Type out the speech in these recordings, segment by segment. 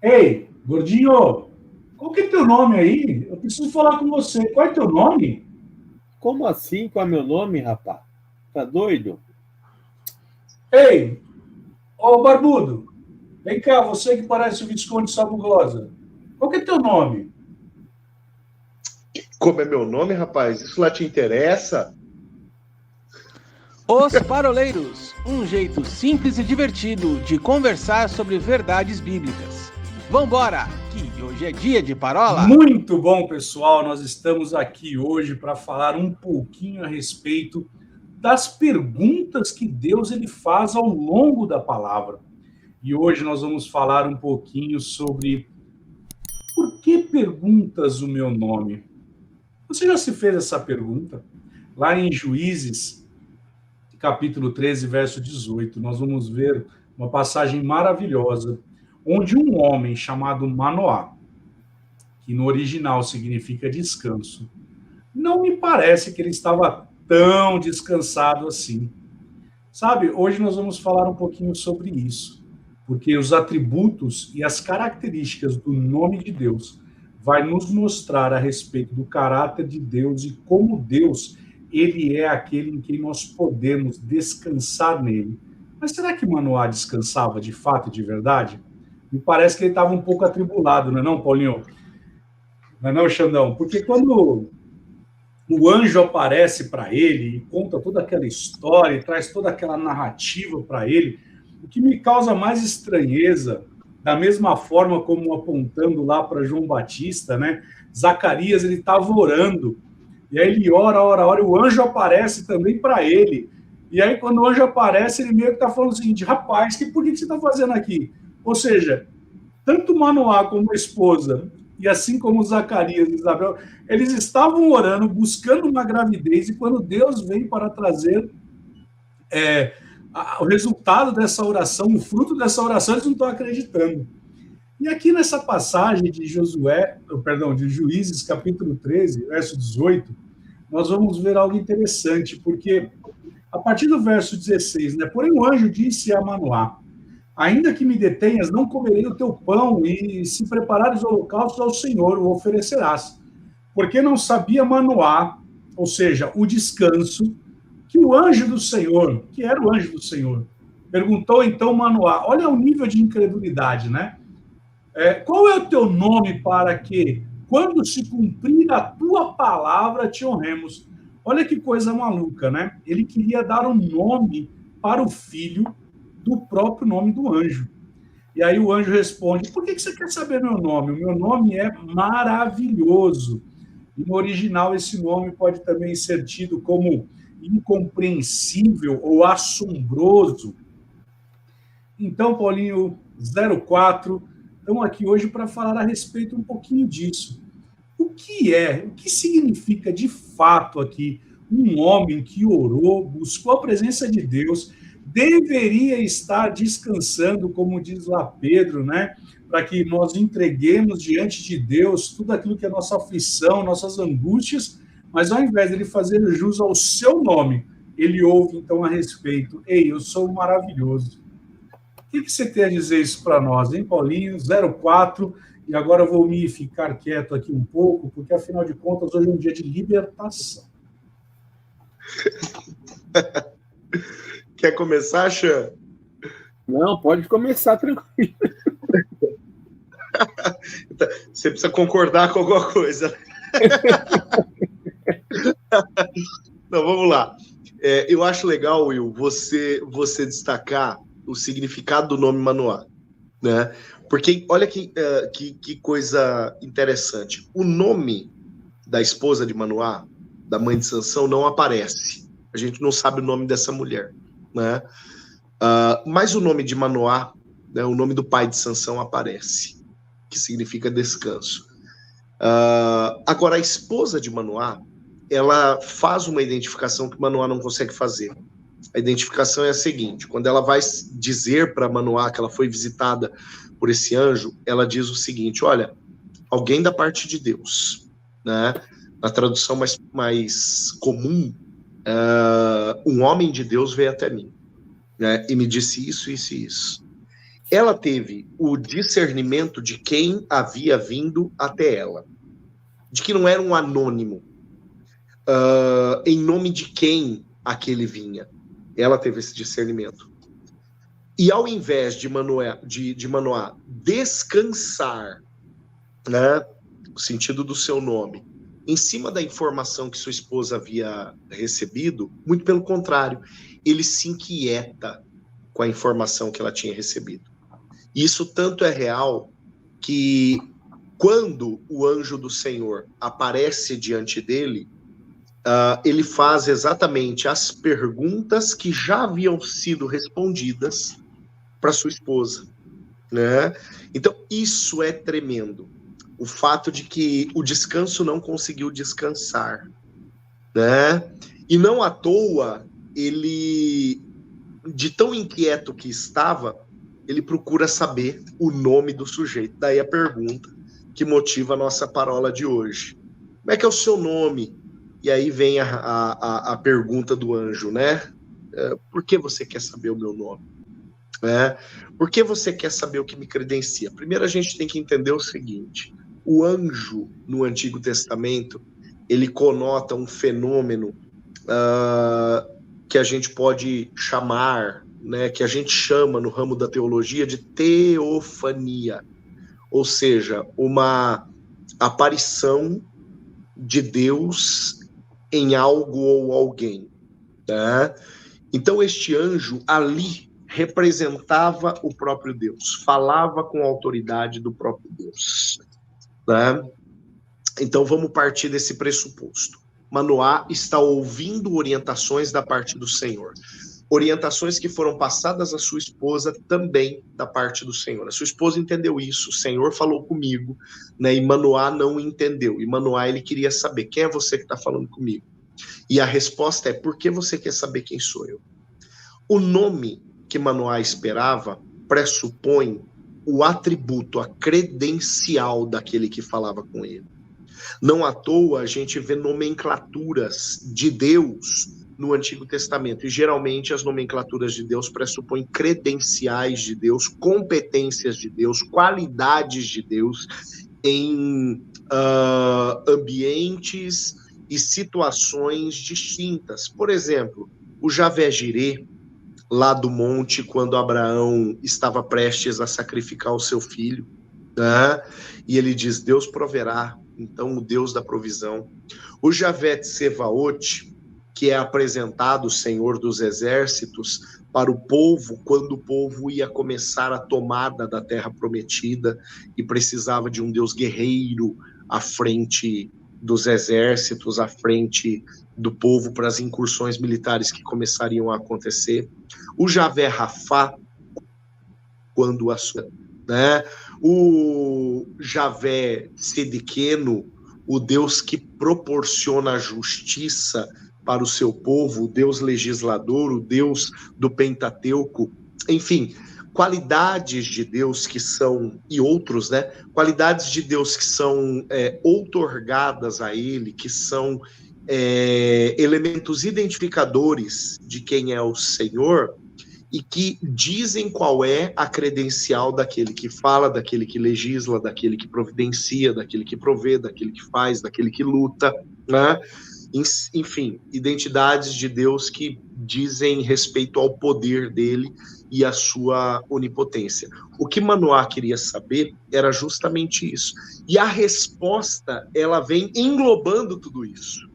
Ei, gordinho, qual que é teu nome aí? Eu preciso falar com você. Qual é teu nome? Como assim? Qual é meu nome, rapaz? Tá doido? Ei, ô barbudo, vem cá, você que parece o Visconde Sabugosa. Qual que é teu nome? Como é meu nome, rapaz? Isso lá te interessa? Os Paroleiros, um jeito simples e divertido de conversar sobre verdades bíblicas. Vambora, que hoje é dia de parola. Muito bom, pessoal. Nós estamos aqui hoje para falar um pouquinho a respeito das perguntas que Deus ele faz ao longo da palavra. E hoje nós vamos falar um pouquinho sobre por que perguntas o meu nome? Você já se fez essa pergunta? Lá em Juízes, capítulo 13, verso 18, nós vamos ver uma passagem maravilhosa, onde um homem chamado Manoá, que no original significa descanso, não me parece que ele estava tão descansado assim. Sabe, hoje nós vamos falar um pouquinho sobre isso, porque os atributos e as características do nome de Deus vai nos mostrar a respeito do caráter de Deus e como Deus, ele é aquele em quem nós podemos descansar nele. Mas será que Manoá descansava de fato e de verdade? Me parece que ele estava um pouco atribulado, não é não, Paulinho? Não é não, Xandão? Porque quando o anjo aparece para ele e conta toda aquela história e traz toda aquela narrativa para ele, o que me causa mais estranheza, da mesma forma como apontando lá para João Batista, né? Zacarias, ele estava orando, e aí ele ora, e o anjo aparece também para ele. E aí, quando o anjo aparece, ele meio que está falando o seguinte: rapaz, por que você está fazendo aqui? Ou seja, tanto Manoá como a esposa, e assim como Zacarias e Isabel, eles estavam orando, buscando uma gravidez, e quando Deus vem para trazer o resultado dessa oração, o fruto dessa oração, eles não estão acreditando. E aqui nessa passagem de de Juízes, capítulo 13, verso 18, nós vamos ver algo interessante, porque a partir do verso 16, né? Porém o anjo disse a Manoá: ainda que me detenhas, não comerei o teu pão, e se preparares holocaustos ao Senhor, o oferecerás. Porque não sabia Manoá, ou seja, o descanso, que o anjo do Senhor, que era o anjo do Senhor, perguntou então Manoá, olha o nível de incredulidade, né? Qual é o teu nome para que, quando se cumprir a tua palavra, te honremos? Olha que coisa maluca, né? Ele queria dar um nome para o filho do próprio nome do anjo. E aí o anjo responde: por que você quer saber meu nome? O meu nome é maravilhoso. E no original esse nome pode também ser tido como incompreensível ou assombroso. Então, Paulinho 04, estamos aqui hoje para falar a respeito um pouquinho disso. O que significa de fato aqui um homem que orou, buscou a presença de Deus, deveria estar descansando, como diz lá Pedro, né? Para que nós entreguemos diante de Deus tudo aquilo que é nossa aflição, nossas angústias, mas ao invés de ele fazer jus ao seu nome, ele ouve então a respeito: ei, eu sou maravilhoso. O que você tem a dizer isso para nós, hein, Paulinho? 04, e agora eu vou me ficar quieto aqui um pouco, porque afinal de contas hoje é um dia de libertação. Quer começar, Xan? Não, pode começar tranquilo. Você precisa concordar com alguma coisa. Não, vamos lá. Eu acho legal, Will, você destacar o significado do nome Manoá, né? Porque olha que coisa interessante. O nome da esposa de Manoá, da mãe de Sansão, não aparece. A gente não sabe o nome dessa mulher, né? Mas o nome de Manoá, né, o nome do pai de Sansão aparece, que significa descanso. Agora, a esposa de Manoá, ela faz uma identificação que Manoá não consegue fazer. A identificação é a seguinte: quando ela vai dizer para Manoá que ela foi visitada por esse anjo, ela diz o seguinte: olha, alguém da parte de Deus, né? Na tradução mais comum, um homem de Deus veio até mim, né? E me disse isso, isso e isso. ela teve o discernimento de quem havia vindo até ela, de que não era um anônimo, em nome de quem aquele vinha. Ela teve esse discernimento. E ao invés de Manoá descansar, né, o sentido do seu nome, em cima da informação que sua esposa havia recebido, muito pelo contrário, ele se inquieta com a informação que ela tinha recebido. Isso tanto é real que quando o anjo do Senhor aparece diante dele, ele faz exatamente as perguntas que já haviam sido respondidas para sua esposa, né? Então, isso é tremendo. O fato de que o descanso não conseguiu descansar, né? E não à toa, ele, de tão inquieto que estava, ele procura saber o nome do sujeito. Daí a pergunta que motiva a nossa parola de hoje. Como é que é o seu nome? E aí vem a pergunta do anjo, né? Por que você quer saber o meu nome? Por que você quer saber o que me credencia? Primeiro a gente tem que entender o seguinte: o anjo no Antigo Testamento, ele conota um fenômeno que a gente pode chamar, né, que a gente chama no ramo da teologia de teofania, ou seja, uma aparição de Deus em algo ou alguém, né? Então este anjo ali representava o próprio Deus, falava com a autoridade do próprio Deus, né? Então vamos partir desse pressuposto. Manoá está ouvindo orientações da parte do Senhor, orientações que foram passadas à sua esposa também da parte do Senhor. A sua esposa entendeu isso, o Senhor falou comigo, né? E Manoá não entendeu. E Manoá, ele queria saber: quem é você que está falando comigo? E a resposta é: por que você quer saber quem sou eu? O nome que Manoá esperava pressupõe o atributo, a credencial daquele que falava com ele. Não à toa a gente vê nomenclaturas de Deus no Antigo Testamento, e geralmente as nomenclaturas de Deus pressupõem credenciais de Deus, competências de Deus, qualidades de Deus em ambientes e situações distintas. Por exemplo, o Javé Jireh, lá do monte, quando Abraão estava prestes a sacrificar o seu filho, né? E ele diz: Deus proverá, então o Deus da provisão. O Javé Tsevaot, que é apresentado, o Senhor dos Exércitos, para o povo, quando o povo ia começar a tomada da terra prometida e precisava de um Deus guerreiro à frente dos exércitos, à frente do povo para as incursões militares que começariam a acontecer. O Javé Rafá, quando né? O Javé Sedequeno, o Deus que proporciona a justiça para o seu povo, o Deus legislador, o Deus do Pentateuco, enfim, qualidades de Deus que são, e outros, né? Qualidades de Deus que são outorgadas a ele, que são elementos identificadores de quem é o Senhor, e que dizem qual é a credencial daquele que fala, daquele que legisla, daquele que providencia, daquele que provê, daquele que faz, daquele que luta, né? Enfim, identidades de Deus que dizem respeito ao poder dele e à sua onipotência. O que Manoá queria saber era justamente isso. E a resposta, ela vem englobando tudo isso,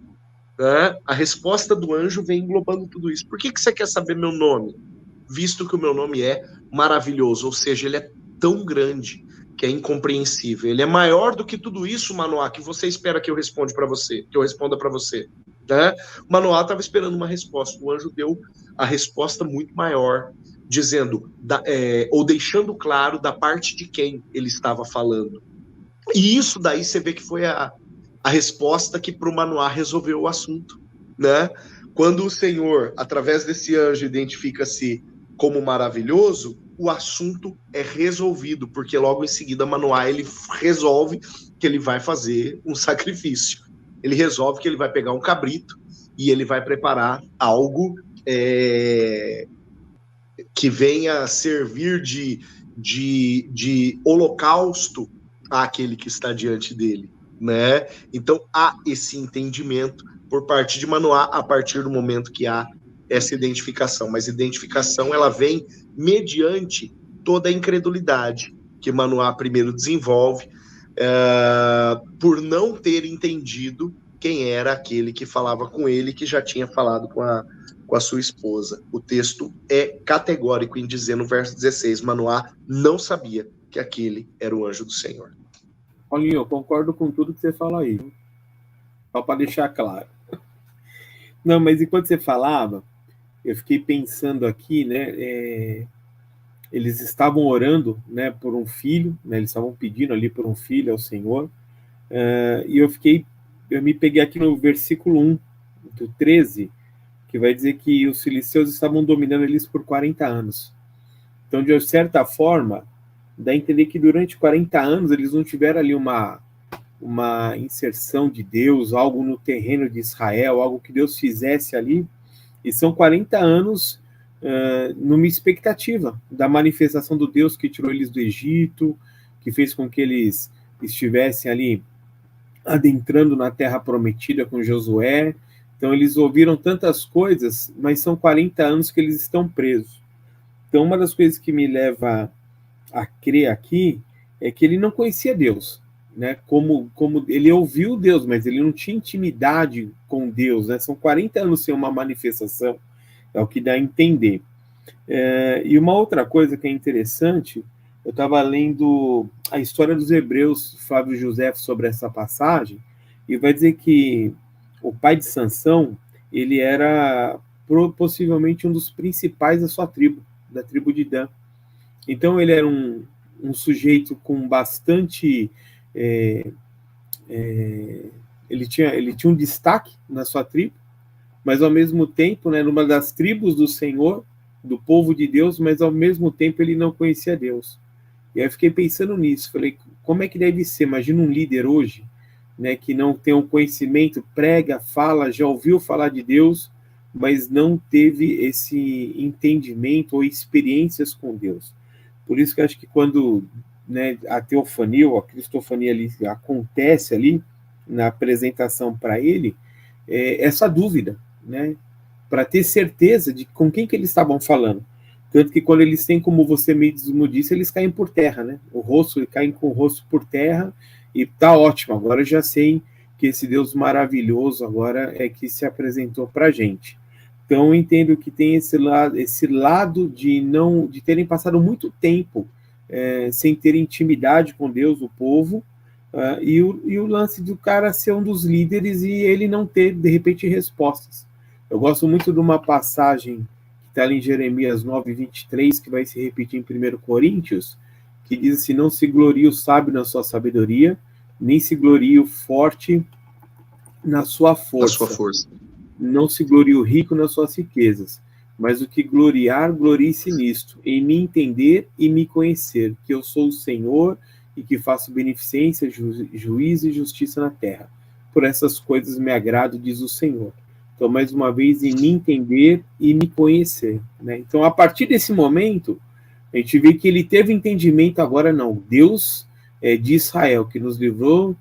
né? A resposta do anjo vem englobando tudo isso. Por que você quer saber meu nome? Visto que o meu nome é maravilhoso, ou seja, ele é tão grande que é incompreensível. Ele é maior do que tudo isso, Manoá, que você espera que eu responda para você, que eu responda para você, né? Manoá estava esperando uma resposta. O anjo deu a resposta muito maior, dizendo, ou deixando claro da parte de quem ele estava falando. E isso daí você vê que foi a resposta que para o Manoá resolveu o assunto, né? Quando o Senhor, através desse anjo, identifica-se como maravilhoso, o assunto é resolvido, porque logo em seguida Manoá, ele resolve que ele vai fazer um sacrifício. Ele resolve que ele vai pegar um cabrito e ele vai preparar algo que venha servir de holocausto àquele que está diante dele, né? Então há esse entendimento por parte de Manoá a partir do momento que há essa identificação, mas identificação ela vem mediante toda a incredulidade que Manoá primeiro desenvolve por não ter entendido quem era aquele que falava com ele, que já tinha falado com a sua esposa. O texto é categórico em dizer no verso 16, Manoá não sabia que aquele era o anjo do Senhor. Paulinho, eu concordo com tudo que você fala aí, só para deixar claro. Não, mas enquanto você falava, eu fiquei pensando aqui, né, eles estavam orando, né, por um filho, né, eles estavam pedindo ali por um filho ao Senhor, e eu me peguei aqui no versículo 1 do 13, que vai dizer que os filisteus estavam dominando eles por 40 anos. Então, de certa forma, dá a entender que durante 40 anos eles não tiveram ali uma inserção de Deus, algo no terreno de Israel, algo que Deus fizesse ali, e são 40 anos numa expectativa da manifestação do Deus que tirou eles do Egito, que fez com que eles estivessem ali adentrando na terra prometida com Josué. Então eles ouviram tantas coisas, mas são 40 anos que eles estão presos. Então uma das coisas que me leva a crer aqui é que ele não conhecia Deus, né? Como ele ouviu Deus, mas ele não tinha intimidade com Deus, né? São 40 anos sem uma manifestação, é o que dá a entender. E uma outra coisa que é interessante, eu estava lendo a história dos Hebreus, Flávio José, sobre essa passagem, e vai dizer que o pai de Sansão, ele era possivelmente um dos principais da sua tribo, da tribo de Dan. Então ele era um sujeito com bastante... ele tinha um destaque na sua tribo, mas ao mesmo tempo, né, numa das tribos do Senhor, do povo de Deus, mas ao mesmo tempo ele não conhecia Deus. E aí eu fiquei pensando nisso, falei, como é que deve ser? Imagina um líder hoje, né, que não tem um conhecimento, prega, fala, já ouviu falar de Deus, mas não teve esse entendimento ou experiências com Deus. Por isso que eu acho que quando, né, a teofania ou a cristofania ali, acontece ali, na apresentação para ele, essa dúvida, né, para ter certeza de com quem que eles estavam falando. Tanto que quando eles têm, como você mesmo disse, eles caem por terra, né? Eles caem com o rosto por terra e tá ótimo, agora eu já sei que esse Deus maravilhoso agora é que se apresentou para a gente. Então eu entendo que tem esse lado de terem passado muito tempo sem ter intimidade com Deus, o povo, e o lance do cara ser um dos líderes e ele não ter, de repente, respostas. Eu gosto muito de uma passagem que está ali em Jeremias 9:23, que vai se repetir em 1 Coríntios, que diz assim, não se glorie o sábio na sua sabedoria, nem se glorie o forte na sua força. Não se glorie o rico nas suas riquezas, mas o que gloriar, glorie-se nisto, em me entender e me conhecer, que eu sou o Senhor e que faço beneficência, juízo e justiça na terra. Por essas coisas me agrado, diz o Senhor. Então, mais uma vez, em me entender e me conhecer, né? Então, a partir desse momento, a gente vê que ele teve entendimento agora, não. Deus de Israel, que nos livrou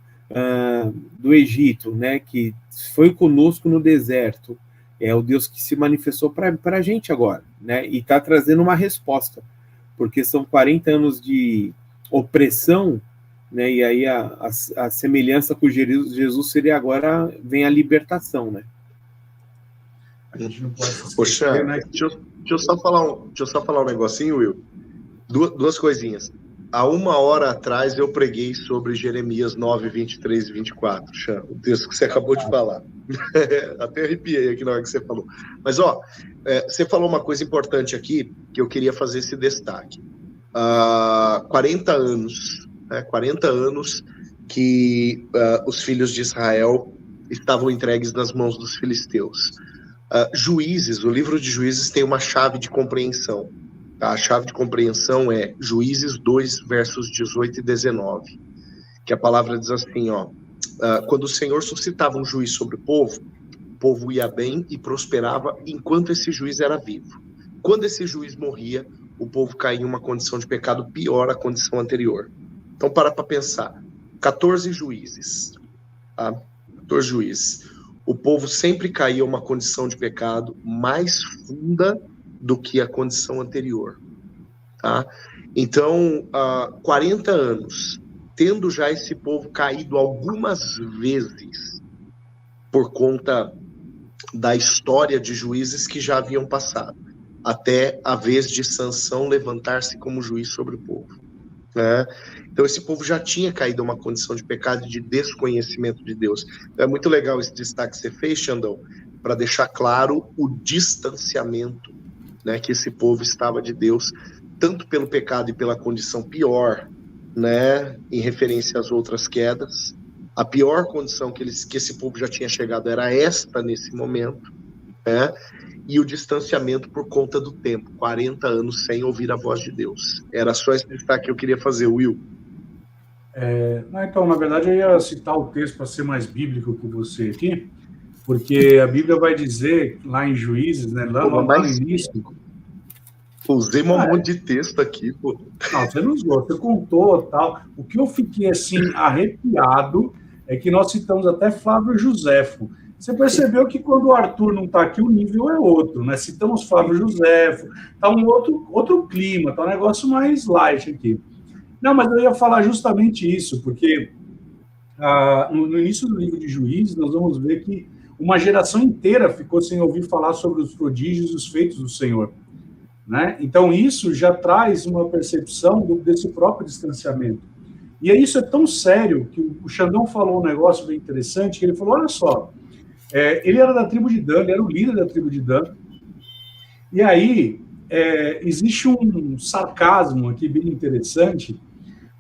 do Egito, né? Que foi conosco no deserto, é o Deus que se manifestou para a gente agora, né? E está trazendo uma resposta, porque são 40 anos de opressão, né? E aí a semelhança com Jesus seria agora, vem a libertação, né? A gente não pode se Poxa, esquecer, né? deixa eu só falar um negocinho, Will. Duas coisinhas. Há 1 hora atrás eu preguei sobre Jeremias 9, 23 e 24, Xan, o texto que você acabou de falar. Até arrepiei aqui na hora que você falou. Mas, você falou uma coisa importante aqui, que eu queria fazer esse destaque. 40 anos, né, 40 anos que os filhos de Israel estavam entregues nas mãos dos filisteus. Juízes, o livro de Juízes tem uma chave de compreensão. Tá? A chave de compreensão é Juízes 2, versos 18 e 19, que a palavra diz assim, quando o Senhor suscitava um juiz sobre o povo ia bem e prosperava enquanto esse juiz era vivo. Quando esse juiz morria, o povo caía em uma condição de pecado pior à condição anterior. Então, para pensar. 14 juízes. Tá? 14 juízes. O povo sempre caía em uma condição de pecado mais funda do que a condição anterior. Tá? Então, 40 anos, tendo já esse povo caído algumas vezes por conta da história de juízes que já haviam passado, até a vez de Sansão levantar-se como juiz sobre o povo. Né? Então esse povo já tinha caído em uma condição de pecado e de desconhecimento de Deus. Então, é muito legal esse destaque que você fez, Xandão, para deixar claro o distanciamento, né, que esse povo estava de Deus, tanto pelo pecado e pela condição pior, né, em referência às outras quedas. A pior condição que esse povo já tinha chegado era esta nesse momento, né? E o distanciamento por conta do tempo, 40 anos sem ouvir a voz de Deus. Era só esse destaque que eu queria fazer, Will. Então, na verdade, eu ia citar o texto para ser mais bíblico que você aqui, porque a Bíblia vai dizer, lá em Juízes, né, lá no início... Usei um monte de texto aqui, pô. Não, você não usou, você contou tal. O que eu fiquei, assim, arrepiado é que nós citamos até Flávio Josefo. Você percebeu que quando o Arthur não está aqui, o nível é outro, né? Citamos Flávio Josefo, está um outro clima, está um negócio mais light aqui. Não, mas eu ia falar justamente isso, porque no início do livro de Juízes, nós vamos ver que uma geração inteira ficou sem ouvir falar sobre os prodígios e os feitos do Senhor. Né? Então, isso já traz uma percepção desse próprio distanciamento. E isso é tão sério que o Xandão falou um negócio bem interessante, que ele falou, olha só, ele era da tribo de Dan, ele era o líder da tribo de Dan, e aí existe um sarcasmo aqui bem interessante,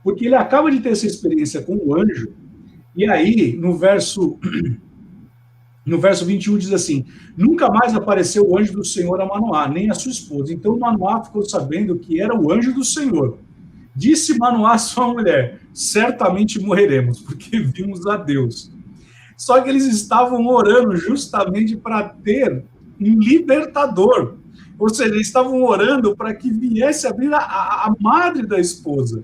porque ele acaba de ter essa experiência com o anjo, e aí, no verso 21 diz assim, nunca mais apareceu o anjo do Senhor a Manoá, nem a sua esposa. Então Manoá ficou sabendo que era o anjo do Senhor. Disse Manoá à sua mulher, certamente morreremos, porque vimos a Deus. Só que eles estavam orando justamente para ter um libertador. Ou seja, eles estavam orando para que viesse abrir a madre da esposa.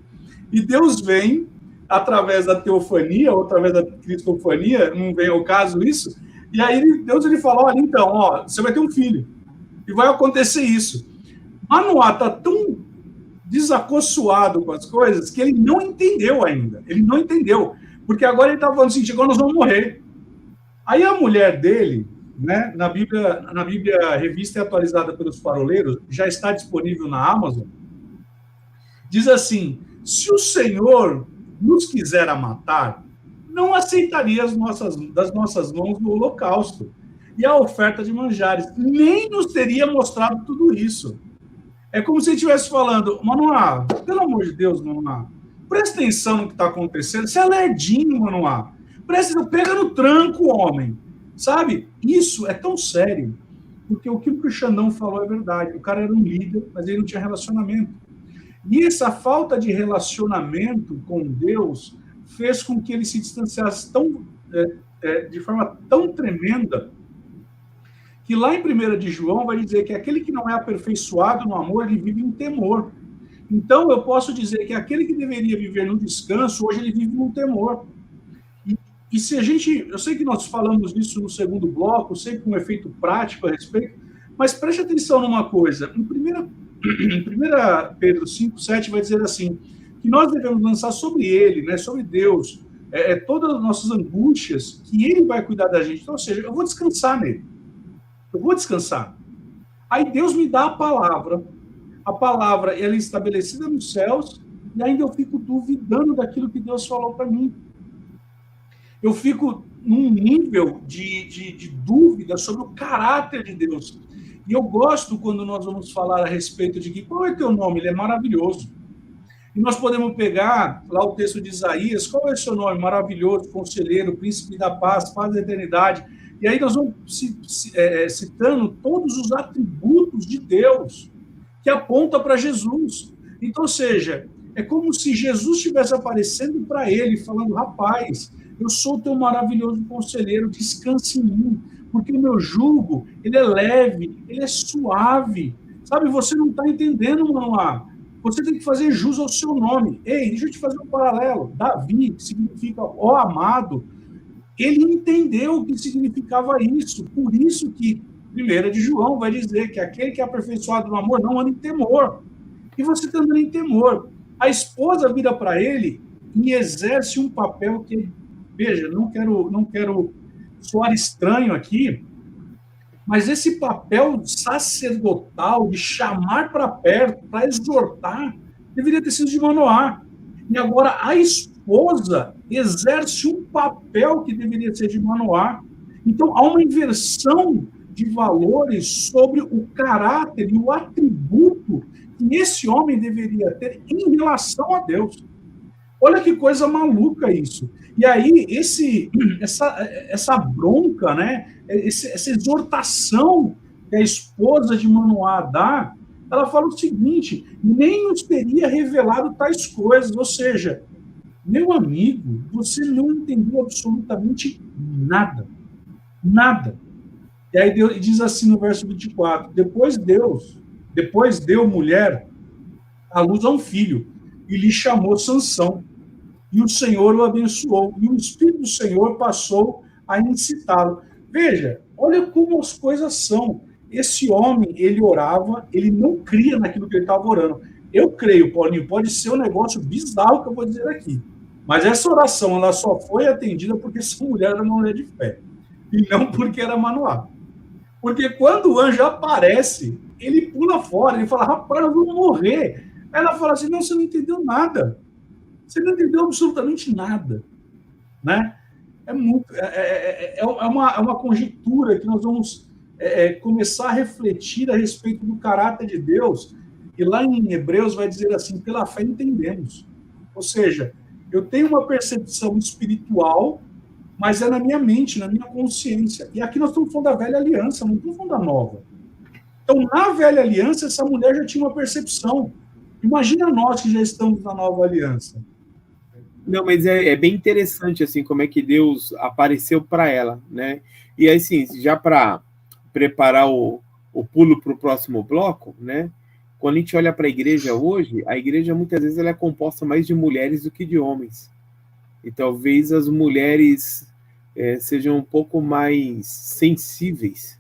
E Deus vem, através da teofania, ou através da cristofania, não vem ao caso isso, e aí Deus fala, olha, então, você vai ter um filho, e vai acontecer isso. Manoá está tão desacossoado com as coisas que ele não entendeu ainda, porque agora ele está falando assim, agora nós vamos morrer. Aí a mulher dele, né, na Bíblia Revista e Atualizada pelos Faroleiros, já está disponível na Amazon, diz assim, se o Senhor nos quiser matar, não aceitaria das nossas mãos no holocausto e a oferta de manjares, nem nos teria mostrado tudo isso. É como se ele estivesse falando, Manoá, pelo amor de Deus, Manoá, presta atenção no que está acontecendo, você é lerdinho, Manoá, presta atenção, pega no tranco, homem, sabe? Isso é tão sério, porque o que o Xandão falou é verdade, o cara era um líder, mas ele não tinha relacionamento. E essa falta de relacionamento com Deus fez com que ele se distanciasse de forma tão tremenda, que lá em 1 de João vai dizer que aquele que não é aperfeiçoado no amor, ele vive em temor. Então, eu posso dizer que aquele que deveria viver no descanso, hoje ele vive no temor. E se eu sei que nós falamos disso no segundo bloco, sempre com um efeito prático a respeito, mas preste atenção numa coisa, em 1 Pedro 5,7 vai dizer assim, que nós devemos lançar sobre ele, né, sobre Deus, todas as nossas angústias, que ele vai cuidar da gente. Então, ou seja, eu vou descansar nele. Eu vou descansar. Aí Deus me dá a palavra ela é estabelecida nos céus, e ainda eu fico duvidando daquilo que Deus falou para mim. Eu fico num nível de dúvida sobre o caráter de Deus. E eu gosto quando nós vamos falar a respeito de que qual é teu nome? Ele é maravilhoso. E nós podemos pegar lá o texto de Isaías, qual é o seu nome? Maravilhoso, conselheiro, príncipe da paz, paz da eternidade. E aí nós vamos citando todos os atributos de Deus que aponta para Jesus. Então, ou seja, é como se Jesus estivesse aparecendo para ele, falando, rapaz, eu sou o teu maravilhoso conselheiro, descanse em mim, porque o meu jugo, ele é leve, ele é suave, Sabe, você não está entendendo, Manoá. Você tem que fazer jus ao seu nome. Ei, deixa eu te fazer um paralelo. Davi, que significa ó amado, ele entendeu o que significava isso. Por isso que 1 de João vai dizer que aquele que é aperfeiçoado no amor não anda em temor. E você está andando em temor. A esposa vira para ele e exerce um papel que, veja, não quero soar estranho aqui, mas esse papel sacerdotal de chamar para perto, para exortar, deveria ter sido de Manoá. E agora a esposa exerce um papel que deveria ser de Manoá. Então há uma inversão de valores sobre o caráter e o atributo que esse homem deveria ter em relação a Deus. Olha que coisa maluca isso. E aí, essa bronca, né? Essa exortação que a esposa de Manoá dá, ela fala o seguinte: nem nos teria revelado tais coisas. Ou seja, meu amigo, você não entendeu absolutamente nada. Nada. E aí Deus diz assim no verso 24: depois deu mulher à luz a um filho, e lhe chamou Sansão. E o Senhor o abençoou, e o Espírito do Senhor passou a incitá-lo. Veja, olha como as coisas são. Esse homem, ele orava, ele não cria naquilo que ele estava orando. Eu creio, Paulinho, pode ser um negócio bizarro que eu vou dizer aqui, mas essa oração, ela só foi atendida porque essa mulher era uma mulher de fé, e não porque era Manoá. Porque quando o anjo aparece, ele pula fora, ele fala: rapaz, eu vou morrer. Aí ela fala assim: não, você não entendeu nada. Você não entendeu absolutamente nada, né? É uma conjectura que nós vamos começar a refletir a respeito do caráter de Deus. E lá em Hebreus vai dizer assim: pela fé entendemos. Ou seja, eu tenho uma percepção espiritual, mas é na minha mente, na minha consciência. E aqui nós estamos falando da velha aliança, não estamos falando da nova. Então, na velha aliança, essa mulher já tinha uma percepção. Imagina nós que já estamos na nova aliança. Não, mas é bem interessante, assim, como é que Deus apareceu para ela, né? E aí, assim, já para preparar o pulo para o próximo bloco, né? Quando a gente olha para a igreja hoje, a igreja muitas vezes ela é composta mais de mulheres do que de homens. E talvez as mulheres sejam um pouco mais sensíveis,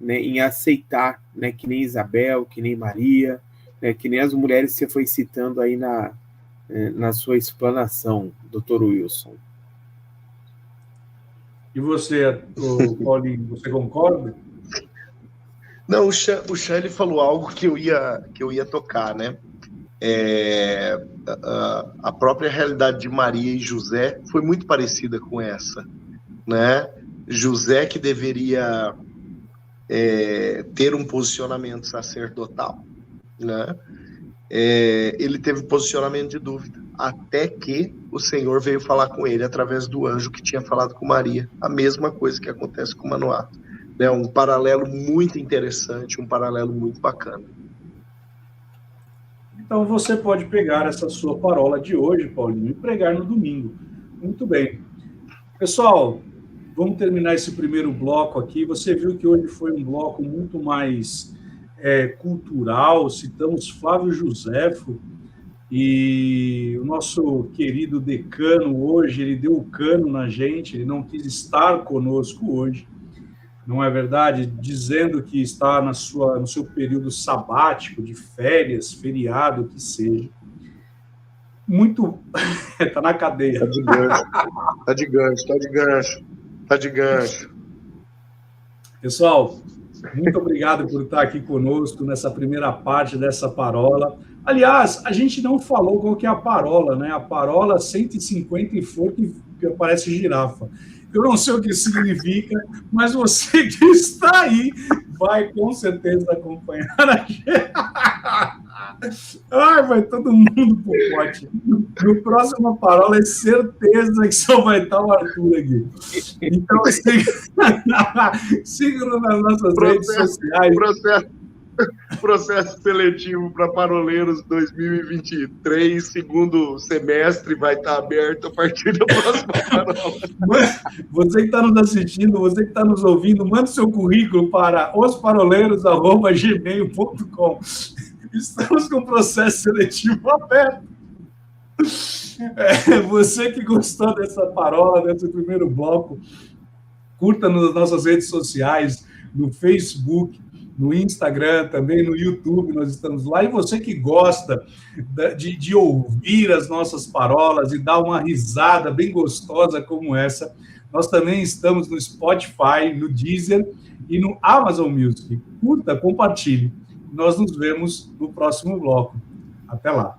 né, em aceitar, né, que nem Isabel, que nem Maria, né, que nem as mulheres que você foi citando aí na sua explanação, Dr. Wilson. E você, Paulinho, você concorda? Não, o Chan ele falou algo que eu ia tocar, né? A própria realidade de Maria e José foi muito parecida com essa, né? José, que deveria ter um posicionamento sacerdotal, né? Ele teve posicionamento de dúvida, até que o Senhor veio falar com ele através do anjo que tinha falado com Maria, a mesma coisa que acontece com Manoá, né? Um paralelo muito interessante, um paralelo muito bacana. Então você pode pegar essa sua parola de hoje, Paulinho, e pregar no domingo. Muito bem. Pessoal, vamos terminar esse primeiro bloco aqui. Você viu que hoje foi um bloco muito mais cultural, citamos Flávio Joséfo, e o nosso querido decano hoje, ele deu o cano na gente, ele não quis estar conosco hoje, não é verdade? Dizendo que está no seu período sabático, de férias, feriado, o que seja. Muito... Está na cadeia. Está de gancho. Pessoal, muito obrigado por estar aqui conosco nessa primeira parte dessa parola. Aliás, a gente não falou qual que é a parola, né? A parola 150 e for que parece girafa. Eu não sei o que significa, mas você que está aí vai com certeza acompanhar a gente. Ai, vai todo mundo pro pote. No próximo parola é certeza que só vai estar o Arthur aqui. Então, siga nas nossas redes sociais. Processo seletivo para paroleiros 2023, segundo semestre, vai estar aberto a partir da próxima parola. Você que está nos assistindo, você que está nos ouvindo, manda seu currículo para osparoleiros@gmail.com. Estamos com o processo seletivo aberto. Você que gostou dessa parola, desse primeiro bloco, curta nas nossas redes sociais, no Facebook, no Instagram, também no YouTube, nós estamos lá. E você que gosta de ouvir as nossas parolas e dar uma risada bem gostosa como essa, nós também estamos no Spotify, no Deezer e no Amazon Music. Curta, compartilhe. Nós nos vemos no próximo bloco. Até lá.